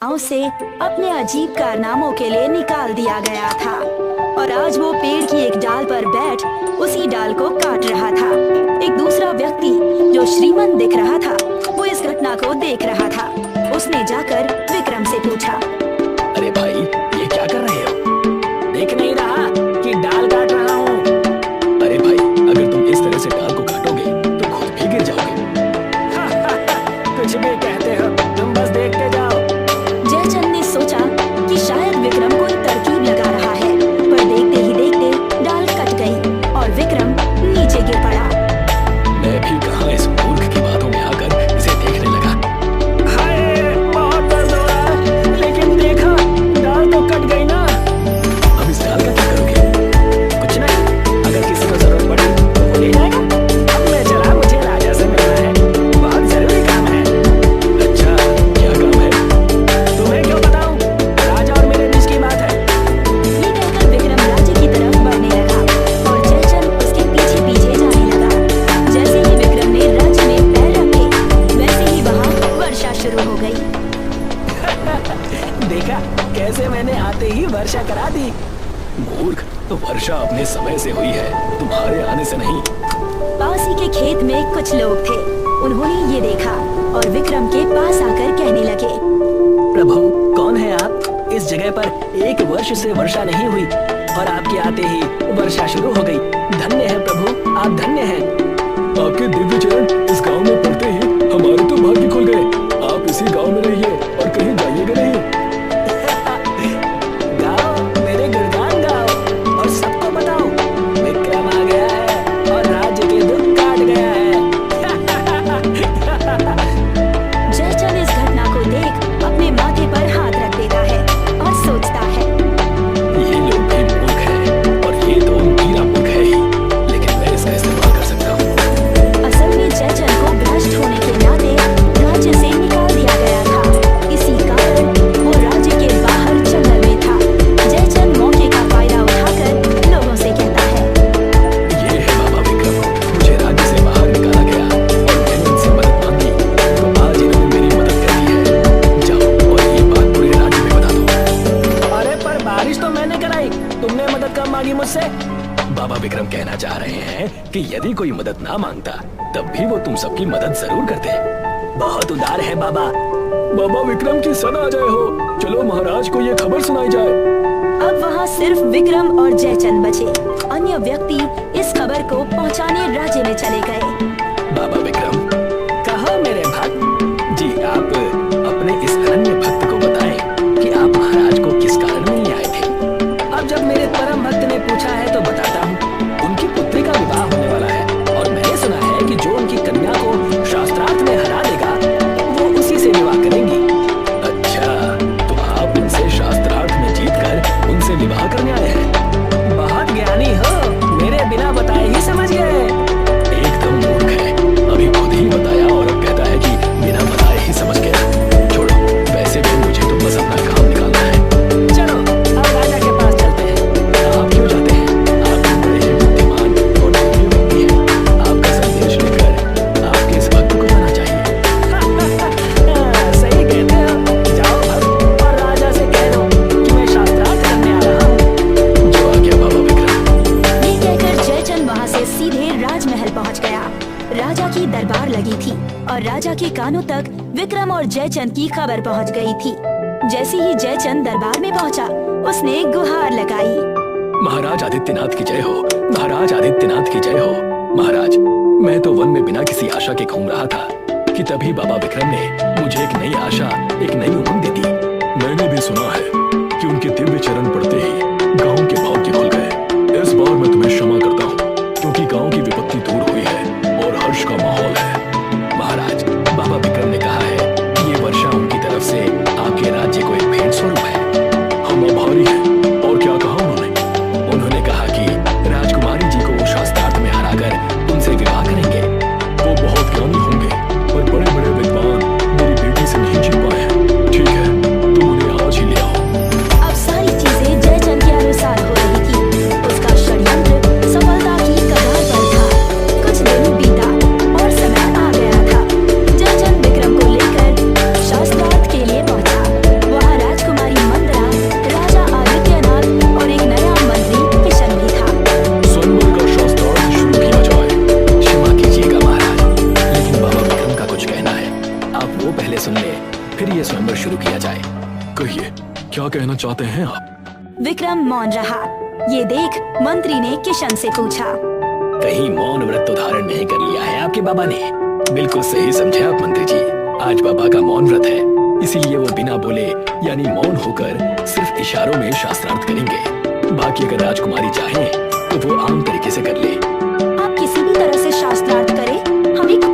गांव से अपने अजीब कारनामों के लिए निकाल दिया गया था और आज वो पेड़ की एक डाल पर बैठ उसी डाल को काट रहा था। एक दूसरा व्यक्ति जो श्रीमंत दिख रहा था वो इस घटना को देख रहा था। उसने जाकर विक्रम से पूछा, अरे भाई, ये क्या कर रहे हो? देख नहीं रहा कि डाल काट रहा हूँ? अरे भाई, अगर तुम इस तरह से डाल को काटोगे तो खुद भी गिर जाओगे। कुछ भी कहते हो, तुम बस देखते जाओ। जयचंद ने सोचा कि शायद विक्रम कोई तरकीब लगा रहा है, पर देखते ही देखते डाल कट गई और विक्रम नीचे गिर पड़ा। मैं भी कहाँ इस मूर्ख की बातों में आकर इसे देखने लगा। हाय, बहुत दर्द हो रहा है, लेकिन देखा, डाल तो कट गई ना। अब इस डाल का क्या करोगे? कुछ नहीं, अगर किसी को जरूरत पड़ी तो वो ले जाएगा। अब मैं चला, मुझे राजा से मिलना है, बहुत जरूरी काम है। अच्छा, क्या काम है? तुम्हें क्यों बताऊं? राजा और मेरे बीच की बात है। ये कहकर विक्रम राज्य की तरफ बढ़ने लगा और जयचंद उसके पीछे पीछे जाने लगा। जैसे ही विक्रम ने राज्य में पैर रखे वैसे ही वहाँ वर्षा शुरू हो गई। देखा कैसे मैंने आते ही वर्षा करा दी। मूर्ख, तो वर्षा अपने समय से हुई है, तुम्हारे आने से नहीं। पास ही के खेत में कुछ लोग थे। उन्होंने ये देखा और विक्रम के पास आकर कहने लगे, प्रभु, कौन है आप? इस जगह पर 1 वर्ष से वर्षा नहीं हुई और आपके आते ही वर्षा शुरू हो गई। धन्य है प्रभु, आप धन्य हैं। आपके दिव्य चरण इस गांव में पड़ते ही हमारे तो भाग्य खुल गए। आप इसी गांव में रहिए और कहीं जाइएगा नहीं। गाओ, मेरे गुणगान गाओ और सबको बताओ, विक्रम आ गया है और राज्य के दुख काट गया है। जयचंद इस घटना को देख अपने माथे पर हाथ रख देता है और सोचता है, ये लोग भी मूर्ख हैं और ये तो मीरा मूर्ख है ही, लेकिन मैं इसका इस्तेमाल कर सकता हूँ। असल में जयचंद को भ्रष्ट होने के नाते राज्य से निकाल दिया गया था। इसी कारण वो राज्य के बाहर जंगल में था। जयचंद मौके का फायदा उठाकर लोगों से कहता है, ये है बाबा विक्रम, मुझे राज्य से बाहर निकाला गया और मैंने इनसे मदद मांगी, तो आज इन्होंने मेरी मदद कर दी है। जाओ और ये बात पूरे राज्य में बता दो। अरे पर बारिश तो मैंने कराई, तुमने मदद कब मांगी मुझसे? बाबा विक्रम कहना चाह रहे हैं कि यदि कोई मदद ना मांगता तब भी वो तुम सबकी मदद जरूर करते। बहुत उदार है बाबा। बाबा विक्रम की सदा आ जाए हो। चलो महाराज को ये खबर सुनाई जाए। अब वहाँ सिर्फ विक्रम और जयचंद बचे। अन्य व्यक्ति इस खबर को पहुँचाने राज्य में चले गए। बाबा विक्रम, कहो मेरे भक्त जी, आप अपने इस अनन्य भक्त को बताएं कि आप महाराज को किस कारण मिलने आए थे। अब जब मेरे परम भक्त ने पूछा है तो बताता हूँ। उनकी पुत्री का विवाह होने वाला है और मैंने सुना है कि जो उनकी कन्या को शास्त्रार्थ में हरा देगा वो उसी से विवाह करेंगी। अच्छा, तो आप उनसे शास्त्रार्थ में जीतकर उनसे विवाह करने आए हैं? बहुत ज्ञानी हो, मेरे बिना बताए ही समझ गए। एकदम मूर्ख है, अभी खुद ही बताया और अब कहता है कि बिना बताए ही समझ गया। छोड़ो, वैसे भी मुझे तो बस अपना काम निकालना है। चलो अब राजा के पास चलते हैं। आप क्यों जाते हैं? आप तो बड़े ही बुद्धिमान और दिव्य व्यक्ति हैं। आपका संदेश लेकर आपके इस भक्त को जाना चाहिए। सही कहते हो। जाओ भक्त और राजा से कह दो कि मैं शास्त्रार्थ करने आ रहा हूँ। जो आ गया बाबा विक्रम। ये कहकर जयचंद वहाँ से सीधे राजमहल पहुँच गया। राजा की दरबार लगी थी और राजा के कानों तक विक्रम और जयचंद की खबर पहुँच गई थी। जैसे ही जयचंद दरबार में पहुँचा उसने गुहार लगाई, महाराज आदित्यनाथ की जय हो, महाराज आदित्यनाथ की जय हो। महाराज, मैं तो वन में बिना किसी आशा के घूम रहा था कि तभी बाबा विक्रम ने मुझे एक नई आशा, एक नई उमंग दे दी। मैंने भी सुना है कि उनके दिव्य चरण पड़ते ही गांव के भाग्य खुल गए। इस बार मैं तुम्हें क्षमा करता हूँ क्योंकि गांव की विपत्ति दूर हुई है और हर्ष का माहौल है। महाराज, बाबा विक्रम ने कहा है कि ये वर्षा उनकी तरफ से आपके राज्य को एक भेंट स्वरूप है। हम आभारी हैं। और क्या कहा उन्होंने? उन्होंने कहा कि राजकुमारी जी को वो शास्त्रार्थ में हराकर उनसे विवाह करेंगे। वो बहुत ज्ञानी होंगे पर बड़े बड़े विद्वान मेरी बेटी से नहीं जीत पाए हैं। ठीक है, तुम उन्हें आज ही ले आओ। क्या कहना चाहते हैं आप? विक्रम मौन रहा। ये देख मंत्री ने किशन से पूछा। कहीं मौन व्रत तो धारण नहीं कर लिया है आपके बाबा ने? बिल्कुल सही समझे आप मंत्री जी। आज बाबा का मौन व्रत है, इसीलिए वो बिना बोले यानी मौन होकर सिर्फ इशारों में शास्त्रार्थ करेंगे। बाकी अगर राजकुमारी चाहे तो वो आम तरीके से कर ले।